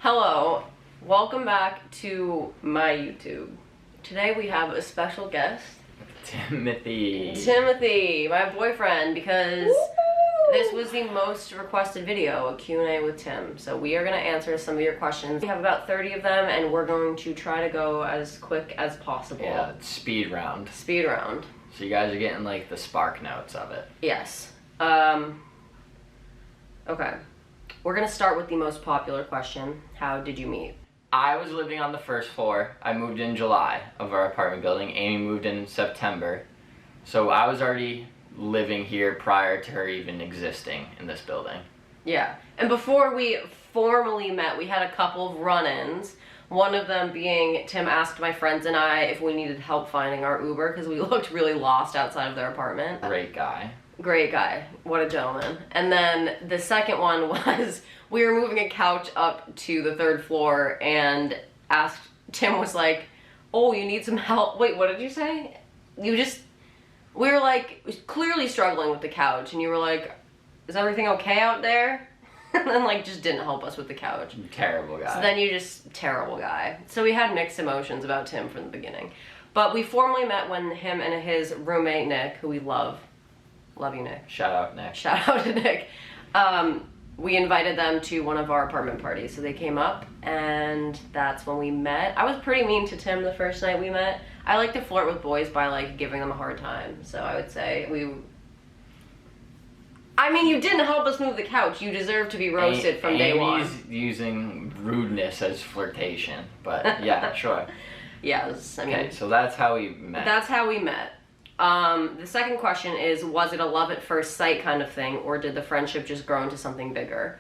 Hello, welcome back to my YouTube. Today we have a special guest. Timothy, my boyfriend, because this was the most requested video, a Q&A with Tim. So we are going to answer some of your questions. We have about 30 of them, and we're going to try to go as quick as possible. Yeah, speed round. Speed round. So you guys are getting like the spark notes of it. Yes. Okay. We're going to start with the most popular question. How did you meet? I was living on the first floor. I moved in July of our apartment building. Amy moved in September. So I was already living here prior to her even existing in this building. Yeah. And before we formally met, we had a couple of run-ins. One of them being Tim asked my friends and I if we needed help finding our Uber because we looked really lost outside of their apartment. Great guy. Great guy. What a gentleman. And then the second one was we were moving a couch up to the third floor and Tim was like, oh, you need some help. Wait, what did you say? We were like clearly struggling with the couch and you were like, is everything okay out there? And then like just didn't help us with the couch. Terrible guy. So then you just, terrible guy. So we had mixed emotions about Tim from the beginning. But we formally met when him and his roommate Nick, who we love you, Nick. Shout out, Nick. Shout out to Nick. We invited them to one of our apartment parties. So they came up and that's when we met. I was pretty mean to Tim the first night we met. I like to flirt with boys by like giving them a hard time. So I would say you didn't help us move the couch. You deserve to be roasted from day one. Amy's using rudeness as flirtation, but yeah, sure. Yes, I mean. Okay, so that's how we met. That's how we met. The second question is, was it a love at first sight kind of thing, or did the friendship just grow into something bigger?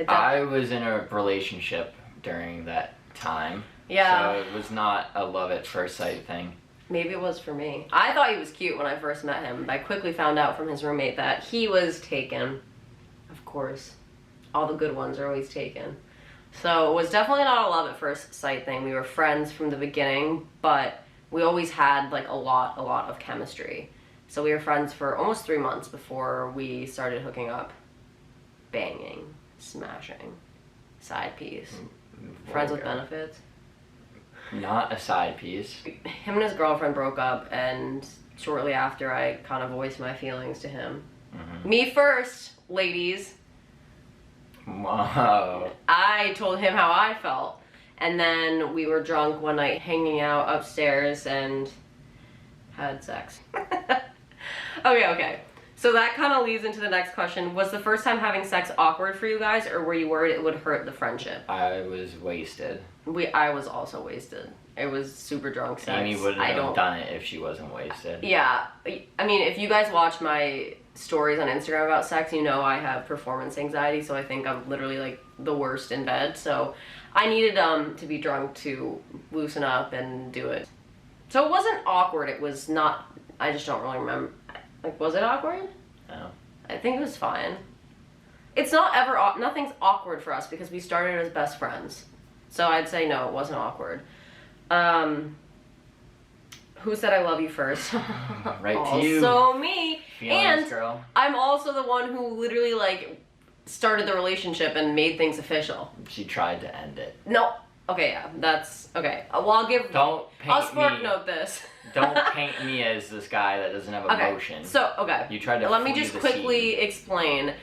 I was in a relationship during that time. Yeah. So it was not a love at first sight thing. Maybe it was for me. I thought he was cute when I first met him, but I quickly found out from his roommate that he was taken. Of course. All the good ones are always taken. So it was definitely not a love at first sight thing. We were friends from the beginning, but we always had like a lot of chemistry. So we were friends for almost 3 months before we started hooking up. Banging, smashing, side piece, friends with benefits. Not a side piece. Him and his girlfriend broke up, and shortly after I kind of voiced my feelings to him. Mm-hmm. Me first, ladies. Whoa. I told him how I felt. And then we were drunk one night hanging out upstairs and had sex. Okay. So that kind of leads into the next question. Was the first time having sex awkward for you guys, or were you worried it would hurt the friendship? I was wasted. I was also wasted. It was super drunk sex. Amy wouldn't have done it if she wasn't wasted. Yeah. I mean, if you guys watch my stories on Instagram about sex, you know I have performance anxiety, so I think I'm literally like the worst in bed. So I needed to be drunk to loosen up and do it. So it wasn't awkward. It was not, I just don't really remember. Like, was it awkward? No. I think it was fine. It's not ever, nothing's awkward for us because we started as best friends. So I'd say no, it wasn't awkward. Who said I love you first? Right to you. Also me. Feelings, and girl. I'm also the one who literally like started the relationship and made things official. She tried to end it. No. Okay, yeah, that's okay. Well, I'll spark note this. Don't paint me as this guy that doesn't have emotion. So, okay. You tried to let me just quickly explain. When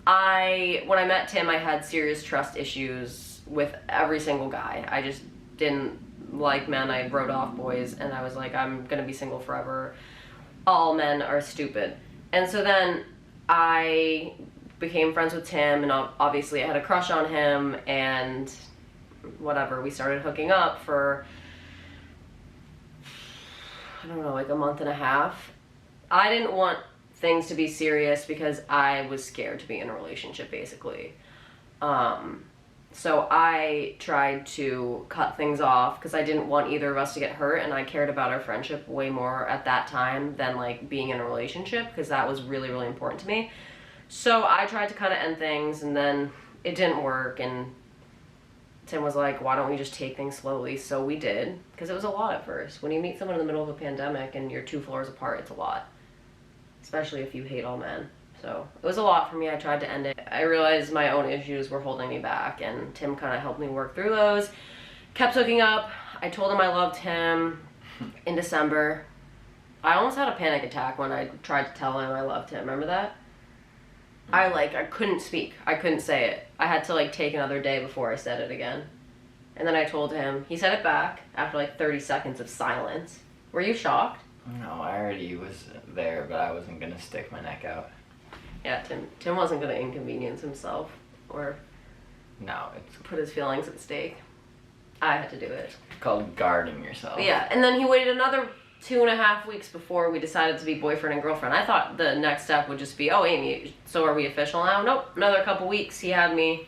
I met Tim, I had serious trust issues with every single guy. I just didn't like men. I wrote off boys, and I was like, I'm gonna be single forever. All men are stupid. And so then I became friends with Tim, and obviously I had a crush on him, and whatever, we started hooking up for, I don't know, like a month and a half. I didn't want things to be serious because I was scared to be in a relationship, basically. So I tried to cut things off because I didn't want either of us to get hurt, and I cared about our friendship way more at that time than like being in a relationship, because that was really, really important to me. So I tried to kind of end things, and then it didn't work, and Tim was like, why don't we just take things slowly? So we did, because it was a lot at first. When you meet someone in the middle of a pandemic and you're 2 floors apart, it's a lot. Especially if you hate all men. So it was a lot for me. I tried to end it. I realized my own issues were holding me back, and Tim kind of helped me work through those. Kept hooking up. I told him I loved him in December. I almost had a panic attack when I tried to tell him I loved him. Remember that? I couldn't speak. I couldn't say it. I had to like take another day before I said it again. And then I told him. He said it back after like 30 seconds of silence. Were you shocked? No, I already was there, but I wasn't gonna stick my neck out. Yeah, Tim wasn't gonna inconvenience himself or No, it's put his feelings at stake. I had to do it. called guarding yourself. Yeah, and then he waited another 2.5 weeks before we decided to be boyfriend and girlfriend. I thought the next step would just be, oh, Amy, so are we official now? Nope, another couple weeks. He had me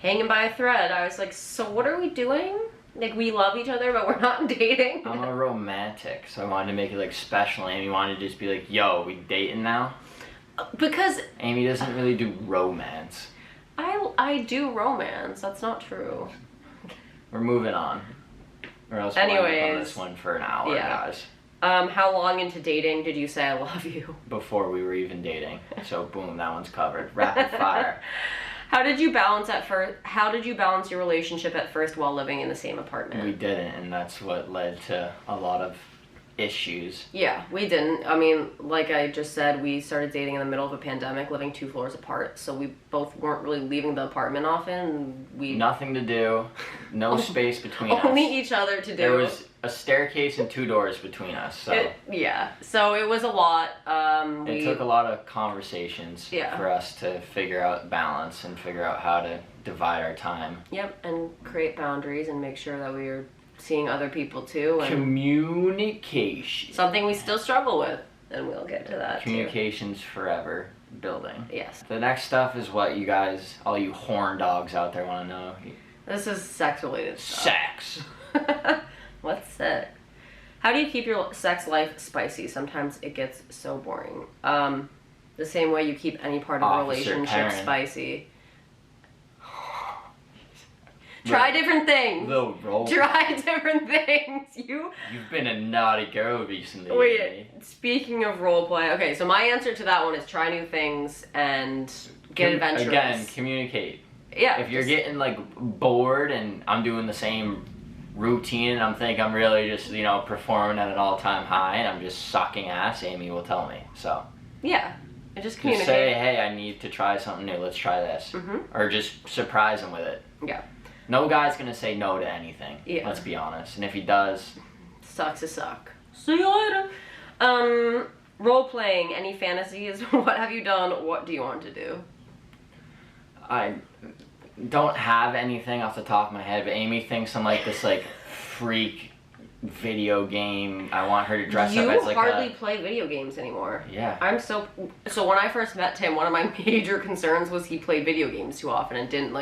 hanging by a thread. I was like, so what are we doing? Like, we love each other, but we're not dating? I'm a romantic, so I wanted to make it like special. Amy wanted to just be like, yo, we dating now? Because Amy doesn't really do romance. I do romance. That's not true. We're moving on. Or else we'll end up on this one for an hour, yeah. guys. How long into dating did you say I love you? Before we were even dating. So boom, that one's covered. Rapid fire. How did you balance your relationship at first while living in the same apartment? We didn't, and that's what led to a lot of issues. Yeah, we didn't. I mean, like I just said, we started dating in the middle of a pandemic, living 2 floors apart, so we both weren't really leaving the apartment often. Nothing to do, no space between us. Only each other to do. There was a staircase and 2 doors between us, so... So it was a lot. It took a lot of conversations for us to figure out balance and figure out how to divide our time. Yep, and create boundaries and make sure that we were seeing other people too. And communication. Something we still struggle with, and we'll get to that Communication's forever building. Yes. The next stuff is what you guys, all you horn dogs out there want to know. This is sex-related stuff. Sex. What's sex? How do you keep your sex life spicy? Sometimes it gets so boring. The same way you keep any part of a relationship spicy. Try different things. Try different things. You've been a naughty girl recently. Wait, speaking of role play, okay, so my answer to that one is try new things and get adventurous. Again, communicate. Yeah. If you're getting like bored and I'm doing the same routine and I'm thinking I'm really just, performing at an all-time high and I'm just sucking ass, Amy will tell me. So. Yeah. And just communicate. Just say, hey, I need to try something new. Let's try this. Mm-hmm. Or just surprise him with it. Yeah. No guy's gonna say no to anything. Yeah. Let's be honest. And if he does, sucks to suck. See you later. Role playing. Any fantasies? What have you done? What do you want to do? I don't have anything off the top of my head, but Amy thinks I'm like this freak video game. I want her to dress up as You hardly play video games anymore. Yeah. So when I first met Tim, one of my major concerns was he played video games too often and didn't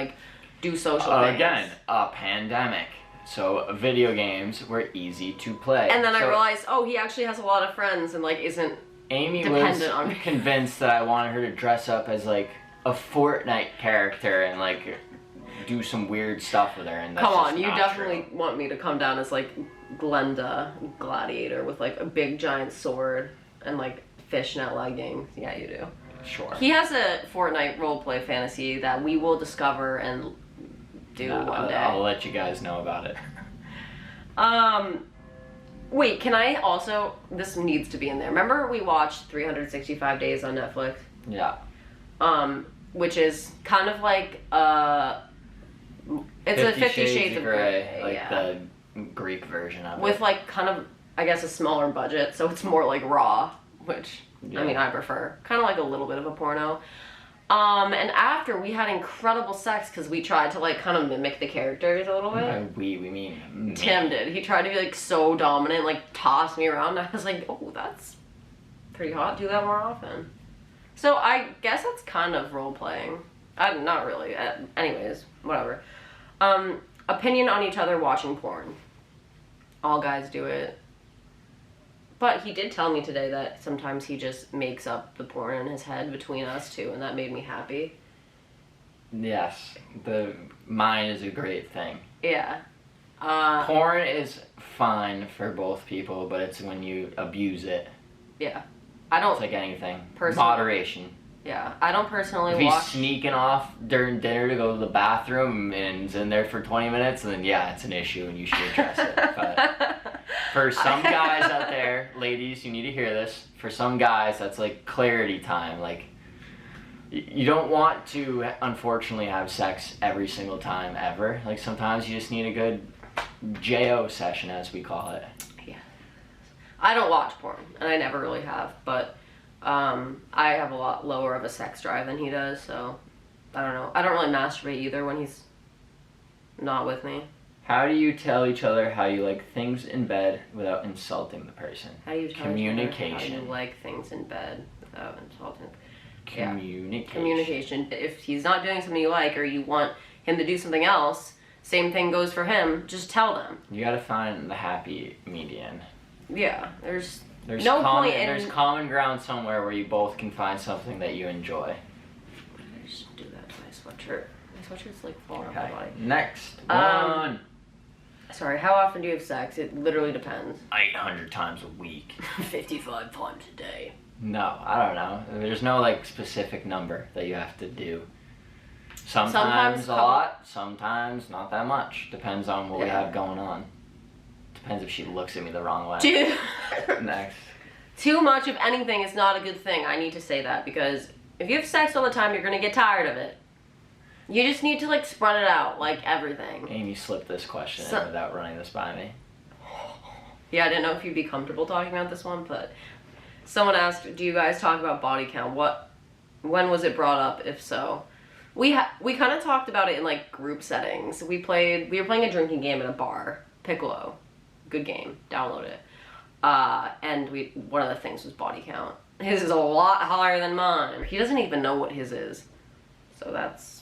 do social things. Again, a pandemic. So video games were easy to play. And then I realized, he actually has a lot of friends and isn't Amy dependent was on me. convinced that I wanted her to dress up as a Fortnite character and do some weird stuff with her. And that's come on, you definitely true. want me to come down as Glenda Gladiator with a big giant sword and fishnet leggings. Yeah, you do. Sure. He has a Fortnite roleplay fantasy that we will discover and do one day. I'll let you guys know about it. Wait, can I also... This needs to be in there. Remember we watched 365 Days on Netflix? Yeah. Which is kind of it's 50 Shades of Grey. The Greek version of it. With kind of, I guess, a smaller budget, so it's more Raw, which... Yeah. I mean, I prefer. Kind of a little bit of a porno. And after, we had incredible sex because we tried to, kind of mimic the characters a little bit. By we mean me. Tim did. He tried to be, so dominant, toss me around. And I was like, oh, that's pretty hot. Do that more often. So I guess that's kind of role-playing. Not really. Anyways, whatever. Opinion on each other watching porn. All guys do it. But he did tell me today that sometimes he just makes up the porn in his head between us two, and that made me happy. Yes, mine is a great thing. Yeah. Porn is fine for both people, but it's when you abuse it. Yeah. I don't... It's like anything. Personally. Moderation. Yeah, I don't personally If he's watch. sneaking off during dinner to go to the bathroom and is in there for 20 minutes, then yeah, it's an issue and you should address it. But for some guys out there, ladies, you need to hear this. For some guys, that's like clarity time. Like, you don't want to, unfortunately, have sex every single time ever. Like, sometimes you just need a good JO session, as we call it. Yeah. I don't watch porn, and I never really have, but I have a lot lower of a sex drive than he does, so I don't know. I don't really masturbate either when he's not with me. How do you tell each other how you like things in bed without insulting the person? How do you tell Communication. each other how you like things in bed without insulting? Communication. Yeah. Communication. If he's not doing something you like, or you want him to do something else, same thing goes for him. Just tell them. You gotta find the happy median. Yeah, there's There's common ground somewhere where you both can find something that you enjoy. I just do that to my sweatshirt. My sweatshirt's like falling off my body. Next one. Sorry, how often do you have sex? It literally depends. 800 times a week. 55 times a day. No, I don't know. There's no like specific number that you have to do. Sometimes a lot, sometimes not that much. Depends on what we have going on. Depends if she looks at me the wrong way. Dude. Next. Too much of anything is not a good thing. I need to say that, because if you have sex all the time, you're gonna get tired of it. You just need to like spread it out, like everything. Amy slipped this question in without running this by me. Yeah, I didn't know if you'd be comfortable talking about this one, but someone asked, do you guys talk about body count? When was it brought up, if so? We kind of talked about it in like group settings. We were playing a drinking game at a bar, Piccolo. Good game, download it. And one of the things was body count. His is a lot higher than mine. He doesn't even know what his is. So that's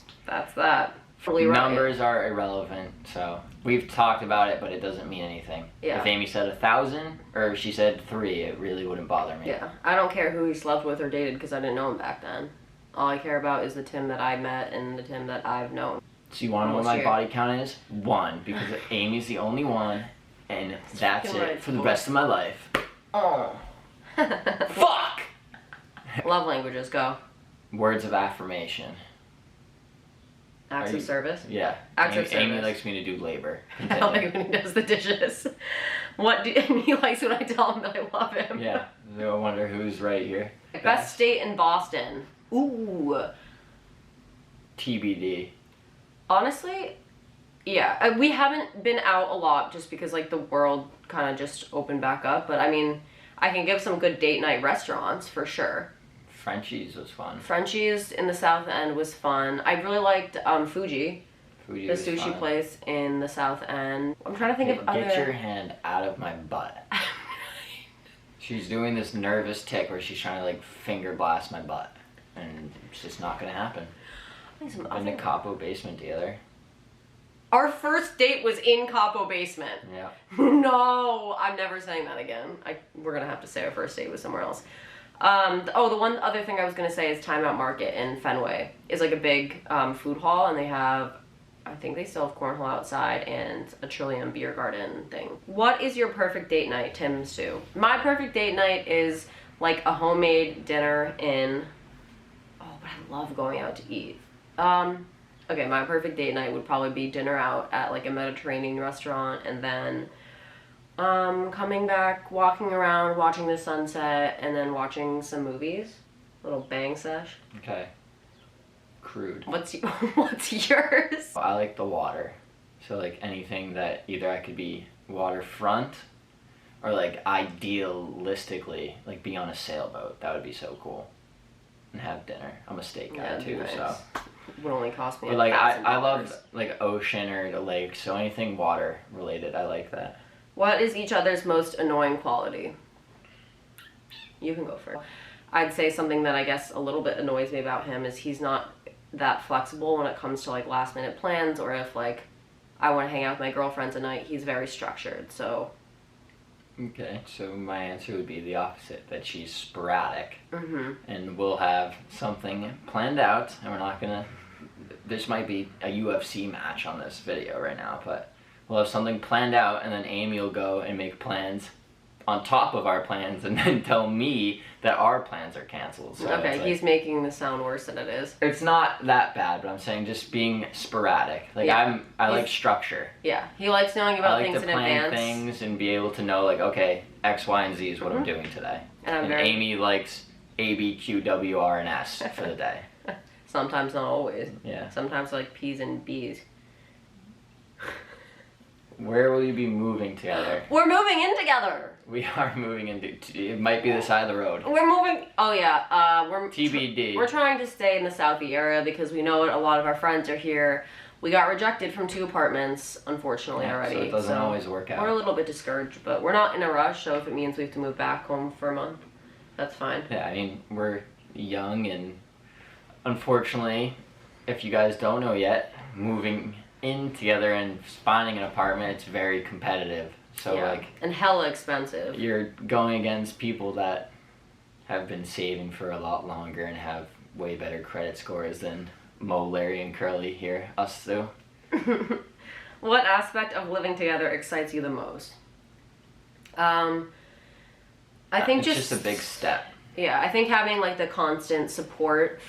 that. Fully right. Numbers are irrelevant, so we've talked about it, but it doesn't mean anything. Yeah. If Amy said 1,000 or if she said 3, it really wouldn't bother me. Yeah, I don't care who he slept with or dated because I didn't know him back then. All I care about is the Tim that I met and the Tim that I've known. So you want to know what my body count is? 1, because Amy's the only one, and that's it for the rest of my life. Oh. Fuck! Love languages, go. Words of affirmation. Acts of service? Yeah. Acts of service. Amy likes me to do labor. I don't like when he does the dishes. And he likes when I tell him that I love him. Yeah. So I wonder who's right here. Best state in Boston. Ooh. TBD. Honestly, yeah. We haven't been out a lot just because like the world kind of just opened back up. But I mean, I can give some good date night restaurants for sure. Frenchie's was fun. Frenchie's in the South End was fun. I really liked Fuji. Fuji the was sushi fun. place in the South End. I'm trying to think of other... Get your hand out of my butt. She's doing this nervous tick where she's trying to like finger blast my butt. And it's just not gonna happen. Been to Capo basement together. Our first date was in Capo basement. Yeah. No, I'm never saying that again. We're gonna have to say our first date was somewhere else. The one other thing I was gonna say is Time Out Market in Fenway is like a big food hall, and they have, I think they still have cornhole outside and a Trillium beer garden thing. What is your perfect date night, Tim Sue? My perfect date night is like a homemade dinner in. Oh, but I love going out to eat. Okay, my perfect date night would probably be dinner out at like a Mediterranean restaurant, and then coming back, walking around, watching the sunset, and then watching some movies. Little bang sesh. Okay. Crude. What's yours? I like the water. So like anything that either I could be waterfront or like idealistically like be on a sailboat. That would be so cool. And have dinner. I'm a steak guy too, nice. So. It would only cost me But like $1,000. I love like ocean or the lake, so anything water related, I like that. What is each other's most annoying quality? You can go first. I'd say something that I guess a little bit annoys me about him is he's not that flexible when it comes to like last minute plans, or if like I want to hang out with my girlfriends at night, he's very structured, so. Okay, so my answer would be the opposite, that she's sporadic. Mm-hmm. And we'll have something planned out, and we're not gonna, this might be a UFC match on this video right now, but we'll have something planned out, and then Amy will go and make plans on top of our plans and then tell me that our plans are canceled. So okay, like, he's making this sound worse than it is. it's not that bad, but I'm saying just being sporadic. Like Yeah. I like structure. Yeah, he likes knowing I about like things to in plan advance. things and be able to know like, okay, X, Y, and Z is what I'm doing today. And Amy likes A, B, Q, W, R, and S for the day. Sometimes, not always. Yeah. Sometimes I like P's and B's. Where will you be moving together? We're moving in together. We are moving into. It might be the side of the road. We're moving. Oh yeah. We're TBD. We're trying to stay in the Southie area because we know a lot of our friends are here. We got rejected from 2 apartments, unfortunately, already. So it doesn't always work out. We're a little bit discouraged, but we're not in a rush. So if it means we have to move back home for a month, that's fine. Yeah, I mean we're young, and unfortunately, if you guys don't know yet, moving in together and finding an apartment, it's very competitive. So like, and hella expensive. you're going against people that have been saving for a lot longer and have way better credit scores than Mo, Larry, and Curly here, us two. What aspect of living together excites you the most? I think it's just a big step. Yeah, I think having like the constant support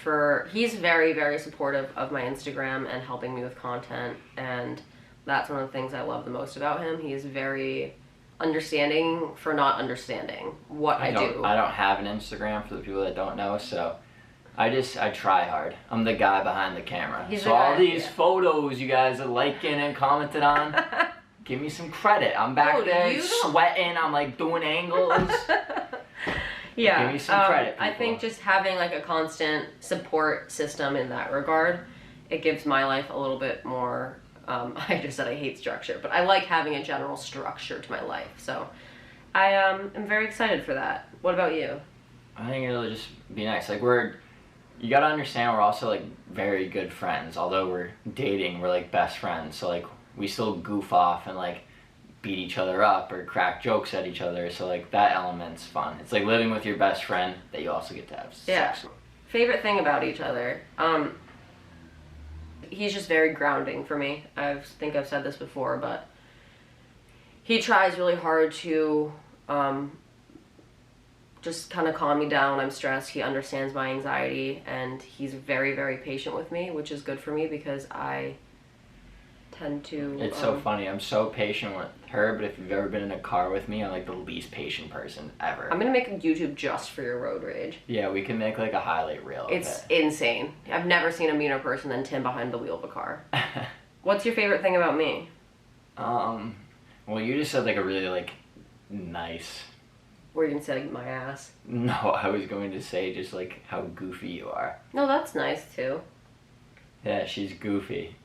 he's very, very supportive of my Instagram and helping me with content, and that's one of the things I love the most about him. He is very understanding for not understanding what I do. I don't have an Instagram for the people that don't know, so I try hard. I'm the guy behind the camera. So all these photos you guys are liking and commented on, give me some credit. I'm back there sweating. I'm like doing angles. Yeah, give me some credit, people. I think just having like a constant support system in that regard, it gives my life a little bit more. I just said I hate structure, but I like having a general structure to my life. So I am very excited for that. What about you? I think it'll just be nice. Like you gotta understand we're also like very good friends. Although we're dating, we're like best friends. So like we still goof off and like beat each other up or crack jokes at each other. So like that element's fun. It's like living with your best friend that you also get to have sex with. Favorite thing about each other. He's just very grounding for me. I think I've said this before, but he tries really hard to just kind of calm me down when I'm stressed. He understands my anxiety, and he's very, very patient with me, which is good for me because I tend to... It's so funny. I'm so patient with her, but if you've ever been in a car with me, I'm like the least patient person ever. I'm gonna make a YouTube just for your road rage. Yeah, we can make like a highlight reel. It's insane. I've never seen a meaner person than Tim behind the wheel of a car. What's your favorite thing about me? Well, you just said like a really like nice... Were you gonna say like my ass? No, I was going to say just like how goofy you are. No, that's nice too. Yeah, she's goofy.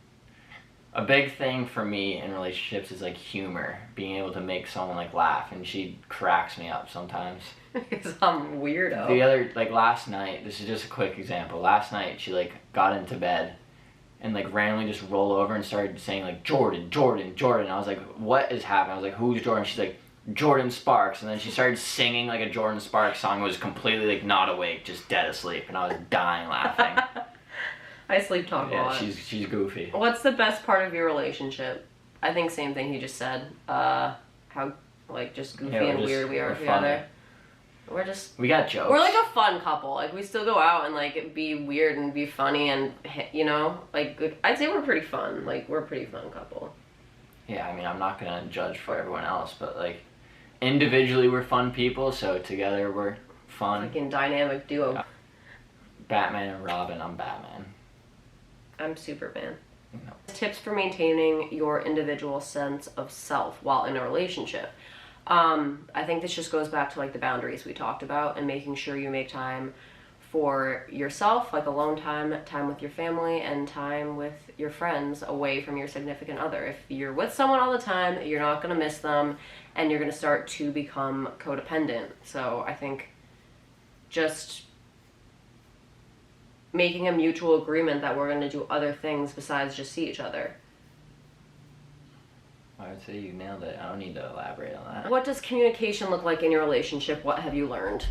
A big thing for me in relationships is like humor, being able to make someone like laugh, and she cracks me up sometimes. Because I'm weirdo. The other, like last night, this is just a quick example. Last night she like got into bed and like randomly just rolled over and started saying like Jordan, Jordan, Jordan. I was like, what is happening? I was like, who's Jordan? She's like, Jordan Sparks. And then she started singing like a Jordan Sparks song, was completely like not awake, just dead asleep, and I was dying laughing. I sleep talk a lot. Yeah, she's goofy. What's the best part of your relationship? I think same thing he just said. How like just goofy and weird we are together. We got jokes. We're like a fun couple. Like we still go out and like be weird and be funny and you know like I'd say we're pretty fun. Like we're a pretty fun couple. Yeah, I mean I'm not gonna judge for everyone else, but like individually we're fun people, so together we're fun. Like in dynamic duo. Batman and Robin. I'm Batman. I'm Superman. No. Tips for maintaining your individual sense of self while in a relationship. I think this just goes back to like the boundaries we talked about and making sure you make time for yourself, like alone time, time with your family, and time with your friends away from your significant other. If you're with someone all the time, you're not going to miss them and you're going to start to become codependent. So I think just making a mutual agreement that we're going to do other things besides just see each other. I would say you nailed it. I don't need to elaborate on that. What does communication look like in your relationship? What have you learned?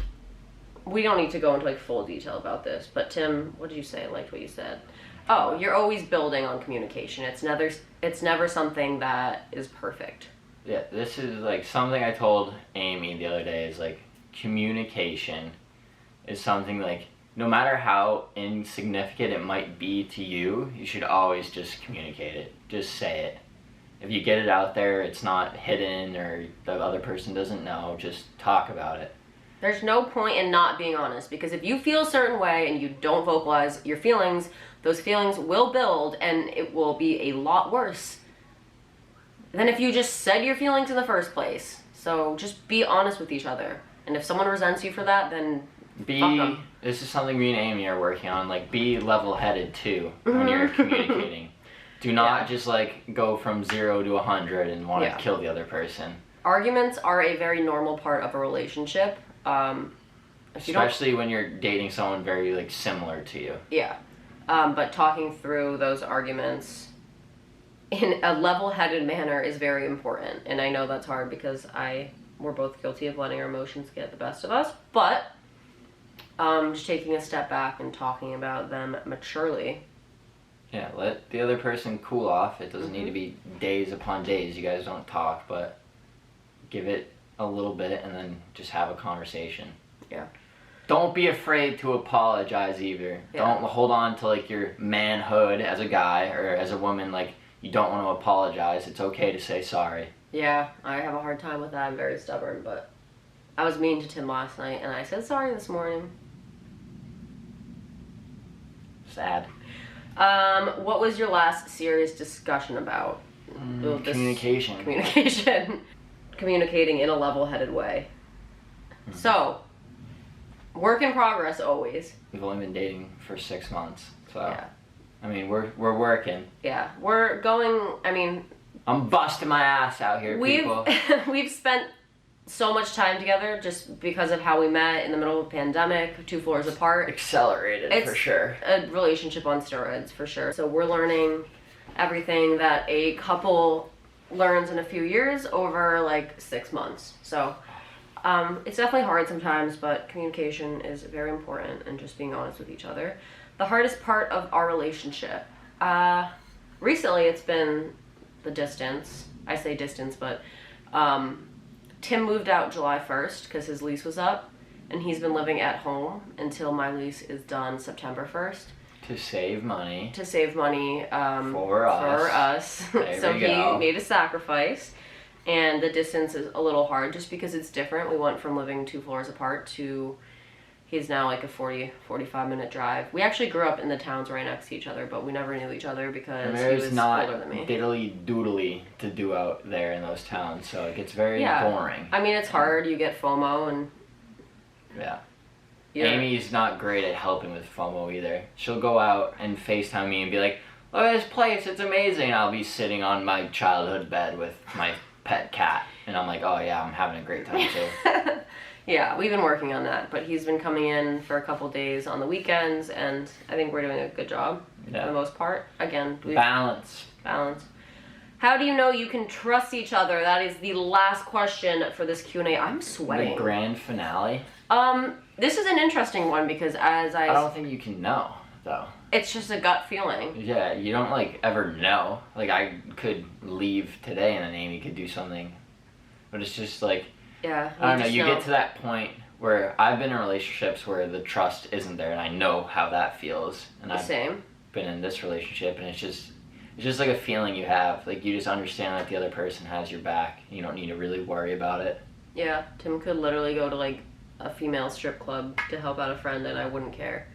We don't need to go into like full detail about this, but Tim, what did you say? I liked what you said. Oh, you're always building on communication. It's never something that is perfect. Yeah, this is like something I told Amy the other day is like communication is something like no matter how insignificant it might be to you, you should always just communicate it. Just say it. If you get it out there, it's not hidden or the other person doesn't know, just talk about it. There's no point in not being honest, because if you feel a certain way and you don't vocalize your feelings, those feelings will build and it will be a lot worse than if you just said your feelings in the first place. So just be honest with each other. And if someone resents you for that, then fuck 'em. This is something me and Amy are working on, like be level-headed too when you're communicating. Do not just like go from 0 to 100 and want to kill the other person. Arguments are a very normal part of a relationship. Especially when you're dating someone very like similar to you. Yeah. But talking through those arguments in a level-headed manner is very important. And I know that's hard because we're both guilty of letting our emotions get the best of us. But just taking a step back and talking about them maturely. Yeah, let the other person cool off. It doesn't need to be days upon days you guys don't talk, but give it a little bit and then just have a conversation. Yeah. Don't be afraid to apologize either. Yeah. Don't hold on to like your manhood as a guy or as a woman, like you don't want to apologize. It's okay to say sorry. Yeah, I have a hard time with that. I'm very stubborn, but I was mean to Tim last night and I said sorry this morning. Sad. What was your last serious discussion about? Communication. Communication. Communicating in a level-headed way. Mm-hmm. So, work in progress always. We've only been dating for 6 months, so yeah. I mean, we're working. Yeah, we're going. I mean, I'm busting my ass out here, people. We've spent so much time together just because of how we met in the middle of a pandemic, 2 floors apart. Accelerated, for sure. A relationship on steroids, for sure. So we're learning everything that a couple learns in a few years over like 6 months. So it's definitely hard sometimes, but communication is very important and just being honest with each other. The hardest part of our relationship, recently it's been the distance. I say distance, but Tim moved out July 1st because his lease was up, and he's been living at home until my lease is done September 1st. To save money. For us. So he made a sacrifice, and the distance is a little hard just because it's different. We went from living 2 floors apart to he's now like a 45 minute drive. We actually grew up in the towns right next to each other, but we never knew each other because he was older than me. There's not diddly doodly to do out there in those towns, so it gets very boring. I mean, it's hard. You get FOMO and... Yeah. Amy's not great at helping with FOMO either. She'll go out and FaceTime me and be like, look at this place, it's amazing. I'll be sitting on my childhood bed with my pet cat. And I'm like, oh yeah, I'm having a great time too. Yeah, we've been working on that, but he's been coming in for a couple days on the weekends, and I think we're doing a good job for the most part. Again, balance. How do you know you can trust each other? That is the last question for this Q&A. I'm sweating. The grand finale? This is an interesting one because I don't think you can know, though. It's just a gut feeling. Yeah, you don't, like, ever know. Like, I could leave today and then Amy could do something. But it's just, like... Yeah. I don't know, you get to that point where I've been in relationships where the trust isn't there, and I know how that feels. And I've been in this relationship, and it's just like a feeling you have. Like, you just understand that the other person has your back. You don't need to really worry about it. Yeah, Tim could literally go to, like, a female strip club to help out a friend, and I wouldn't care.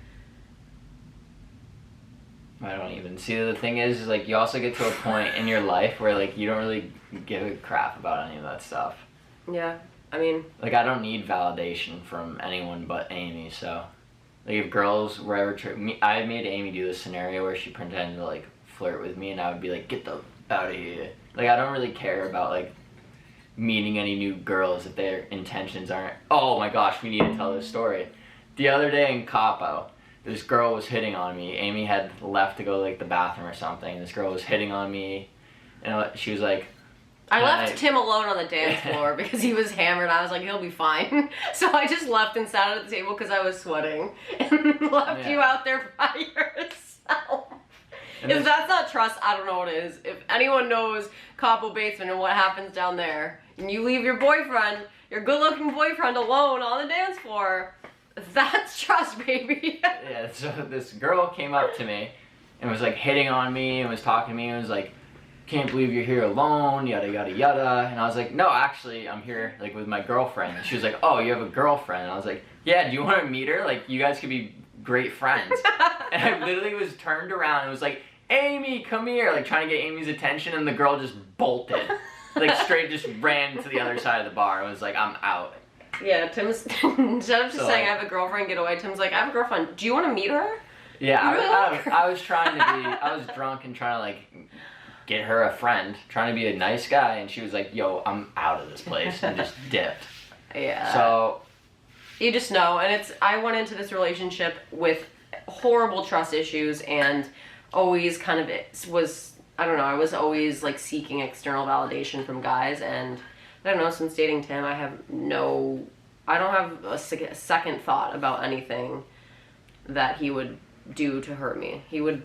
I don't even see. The thing is like, you also get to a point in your life where, like, you don't really give a crap about any of that stuff. Yeah, I mean... Like, I don't need validation from anyone but Amy, so... Like, if girls were ever... I made Amy do this scenario where she pretended to, like, flirt with me, and I would be like, get the out of here. Like, I don't really care about, like, meeting any new girls if their intentions aren't... Oh my gosh, we need to tell this story. The other day in Capo, this girl was hitting on me. Amy had left to go to, like, the bathroom or something. This girl was hitting on me, and she was like... I left Tim alone on the dance floor because he was hammered. I was like, he'll be fine. So I just left and sat at the table because I was sweating and left you out there by yourself. And If that's not trust, I don't know what is. If anyone knows Capo Basement and what happens down there, and you leave your boyfriend, your good-looking boyfriend, alone on the dance floor, that's trust, baby. Yeah, so this girl came up to me and was like hitting on me and was talking to me and was like, can't believe you're here alone, yada yada yada. And I was like, no, actually I'm here like with my girlfriend. And she was like, oh, you have a girlfriend? And I was like, yeah, do you want to meet her? Like, you guys could be great friends. And I literally was turned around and was like, Amy, come here, like trying to get Amy's attention, and the girl just bolted. Like straight just ran to the other side of the bar and was like, I'm out. Yeah, Tim's, instead of just saying I have a girlfriend, get away, Tim's like, I have a girlfriend, do you want to meet her? Yeah, You really like her? I was trying to be, I was drunk and trying to like get her a friend, trying to be a nice guy, and she was like, yo, I'm out of this place, and just dipped. Yeah. So, you just know, and I went into this relationship with horrible trust issues and always kind of I was always like seeking external validation from guys, and I don't know, since dating Tim, I don't have a second thought about anything that he would do to hurt me. He would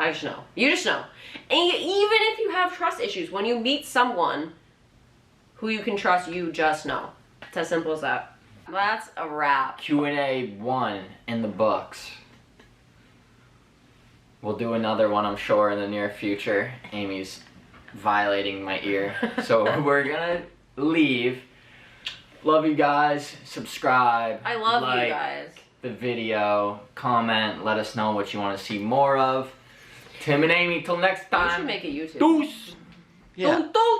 I just know. You just know. And even if you have trust issues, when you meet someone who you can trust, you just know. It's as simple as that. That's a wrap. Q&A 1 in the books. We'll do another one, I'm sure, in the near future. Amy's violating my ear. So we're gonna leave. Love you guys. Subscribe. I love like you guys. the video. Comment. Let us know what you want to see more of. Tim and Amy, till next time. You should make a YouTube. Deuce. Yeah.